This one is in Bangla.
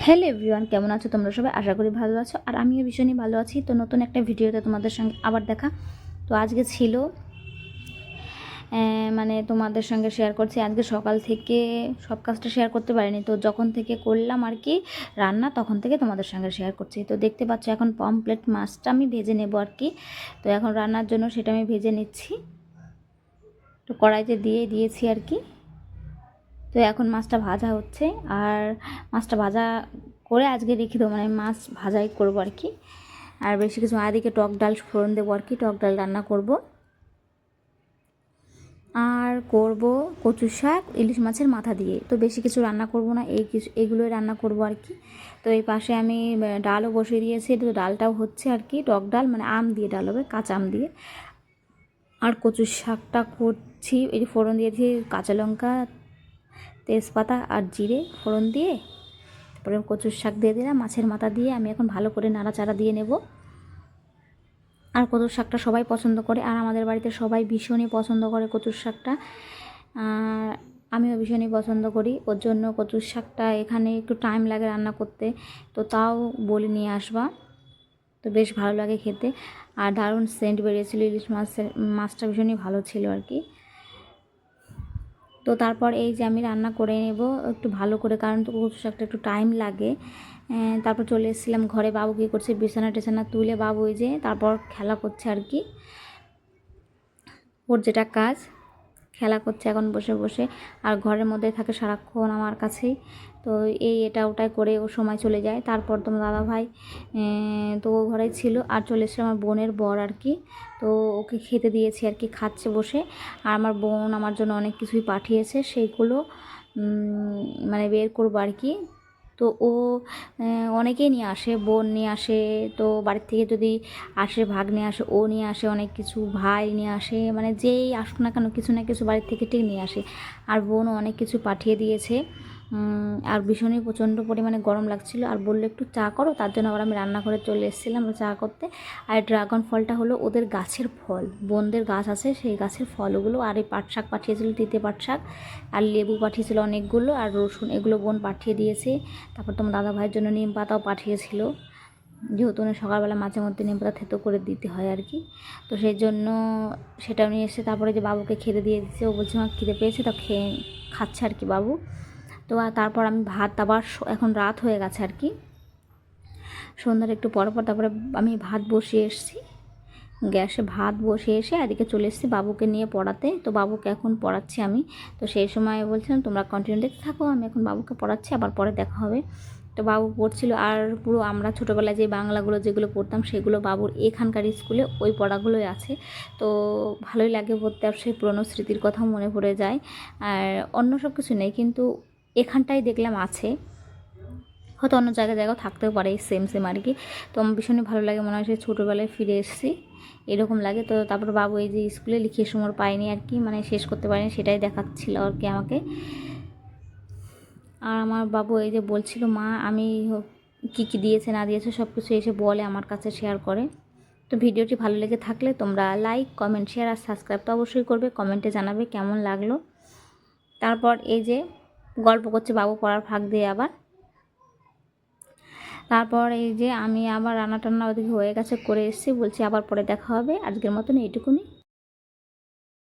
হ্যালো এভরিওয়ান, কেমন আছো তোমরা সবাই? আশা করি ভালো আছো, আর আমিও ভীষণই ভালো আছি। তো নতুন একটা ভিডিওতে তোমাদের সঙ্গে আবার দেখা। তো আজকে ছিল মানে তোমাদের সঙ্গে শেয়ার করছি। আজকে সকাল থেকে সব কাজটা শেয়ার করতে পারিনি, তো যখন থেকে করলাম আর কি রান্না, তখন থেকে তোমাদের সঙ্গে শেয়ার করছি। তো দেখতে পাচ্ছ এখন পমফ্রেট মাছটা আমি ভেজে নেব আর কি। তো এখন রান্নার জন্য সেটা আমি ভেজে নিচ্ছি। তো কড়াইতে দিয়েছি আর কি। তো এখন মাছটা ভাজা হচ্ছে, আর মাছটা ভাজা করে আজকে রেখে দেবো, মানে মাছ ভাজাই করবো আর কি। আর বেশি কিছু আদিকে টক ডাল ফোড়ন দেবো আর কি, টক ডাল রান্না করব। আর করব কচু শাক ইলিশ মাছের মাথা দিয়ে। তো বেশি কিছু রান্না করব না, এগুলোই রান্না করব আর কি। তো এই পাশে আমি ডালও বসিয়ে দিয়েছি, তো ডালটাও হচ্ছে আর কি, টক ডাল মানে আম দিয়ে ডাল হবে, কাঁচা আম দিয়ে। আর কচু শাকটা করছি, এই যে ফোড়ন দিয়েছি কাঁচা লঙ্কা, তেজপাতা আর জিরে ফোড়ন দিয়ে, তারপরে কচুর শাক দিয়ে দিলাম, মাছের মাথা দিয়ে আমি এখন ভালো করে নাড়াচাড়া দিয়ে নেব। আর কচুর শাকটা সবাই পছন্দ করে, আর আমাদের বাড়িতে সবাই ভীষণই পছন্দ করে কচুর শাকটা, আর আমিও ভীষণই পছন্দ করি। ওর জন্য কচুর শাকটা এখানে একটু টাইম লাগে রান্না করতে, তো তাও বলে নিয়ে আসবা। তো বেশ ভালো লাগে খেতে, আর দারুণ সেন্ট বেরিয়েছিল, ইলিশ মাছটা ভীষণই ভালো ছিল আর কি। তো তারপর এই যে আমি রান্না করে নেব একটু ভালো করে, কারণ তো কচু শাকটা একটু টাইম লাগে। তারপর চলে এসেছিলাম ঘরে। বাবু কী করছে, বিছানা টেছানা তুলে বাবু এই যে তারপর খেলা করছে আর কি, ওর যেটা কাজ খেলা করছে এখন বসে বসে। আর ঘরের মধ্যে থাকে সারাক্ষণ আমার কাছেই, তো এটা ওটাই করে ও সময় চলে যায়। তারপর তোমার দাদাভাই তো ও ঘরেই ছিল, আর চলে এসেছে আমার বোনের বর আর কি। তো ওকে খেতে দিয়েছি আর কি, খাচ্ছে বসে। আর আমার বোন আমার জন্য অনেক কিছুই পাঠিয়েছে, সেইগুলো মানে বের করবো আর কি। তো ও অনেকেই নিয়ে আসে, বোন নিয়ে আসে, তো বাড়ির থেকে যদি আসে ভাগ নিয়ে আসে, ও নিয়ে আসে অনেক কিছু, ভাই নিয়ে আসে, মানে যেই আসুক না কেন কিছু না কিছু বাড়ির থেকে ঠিক নিয়ে আসে। আর বোনও অনেক কিছু পাঠিয়ে দিয়েছে। আর ভীষণই প্রচণ্ড পরিমাণে গরম লাগছিল, আর বললো একটু চা করো, তার জন্য আবার আমি রান্নাঘরে চলে এসেছিলাম চা করতে। আর ড্রাগন ফলটা হলো ওদের গাছের ফল, বোনদের গাছ আছে সেই গাছের ফল ওগুলো। আর এই পাট শাক পাঠিয়েছিল, তিতে পাট শাক, আর লেবু পাঠিয়েছিল অনেকগুলো, আর রসুন, এগুলো বোন পাঠিয়ে দিয়েছে। তারপর তোমার দাদা ভাইয়ের জন্য নিম পাতাও পাঠিয়েছিল, যেহেতু উনি সকালবেলা মাঝে মধ্যে নিম পাতা থেতো করে দিতে হয় আর কি। তো সেই জন্য সেটাও নিয়ে এসে তারপরে যে বাবুকে খেতে দিয়ে দিচ্ছে, ও বলছে আমার খিদে পেয়েছে, তো খাচ্ছে আর কি বাবু। তো তারপর আমি ভাত, আবার এখন রাত হয়ে গেছে আর কি, সন্ধ্যার একটু পর তারপরে আমি ভাত বসিয়ে এসেছি, গ্যাসে ভাত বসিয়ে এসে এদিকে চলে এসেছি বাবুকে নিয়ে পড়াতে। তো বাবুকে এখন পড়াচ্ছি আমি। তো সেই সময় বলছিলাম তোমরা কন্টিনিউ দেখতে থাকো, আমি এখন বাবুকে পড়াচ্ছি, আবার পরে দেখা হবে। তো বাবু পড়ছিল, আর পুরো আমরা ছোটোবেলায় যে বাংলাগুলো যেগুলো পড়তাম সেগুলো বাবুর এখানকার স্কুলে ওই পড়াগুলোই আছে। তো ভালোই লাগে পড়তে, আর সেই পুরনো স্মৃতির কথাও মনে পড়ে যায়। আর অন্য সব কিছু নেই, কিন্তু এখানটাই দেখলাম আছে, হয়তো অন্য জায়গায় থাকতেও পারে সেম আর কি। তো আমার ভীষণই ভালো লাগে, মনে হয় সে ছোটোবেলায় ফিরে এসেছি এরকম লাগে। তো তারপর বাবু এই যে স্কুলে লিখিয়ে সময় পায়নি আর কি, মানে শেষ করতে পারেনি, সেটাই দেখাচ্ছিল আর কি আমাকে। আর আমার বাবু এই যে বলছিল মা আমি কী কী দিয়েছে না দিয়েছে সব কিছু এসে বলে, আমার কাছে শেয়ার করে। তো ভিডিওটি ভালো লেগে থাকলে তোমরা লাইক, কমেন্ট, শেয়ার আর সাবস্ক্রাইব তো অবশ্যই করবে, কমেন্টে জানাবে কেমন লাগলো। তারপর এই যে গল্প করছে বাবু পড়ার ফাঁক দিয়ে আবার। তারপর এই যে আমি আবার রান্না টান্না ওদিকে হয়ে গেছে, করে এসেছি, বলছি আবার পরে দেখা হবে, আজকের মতন এইটুকুনি।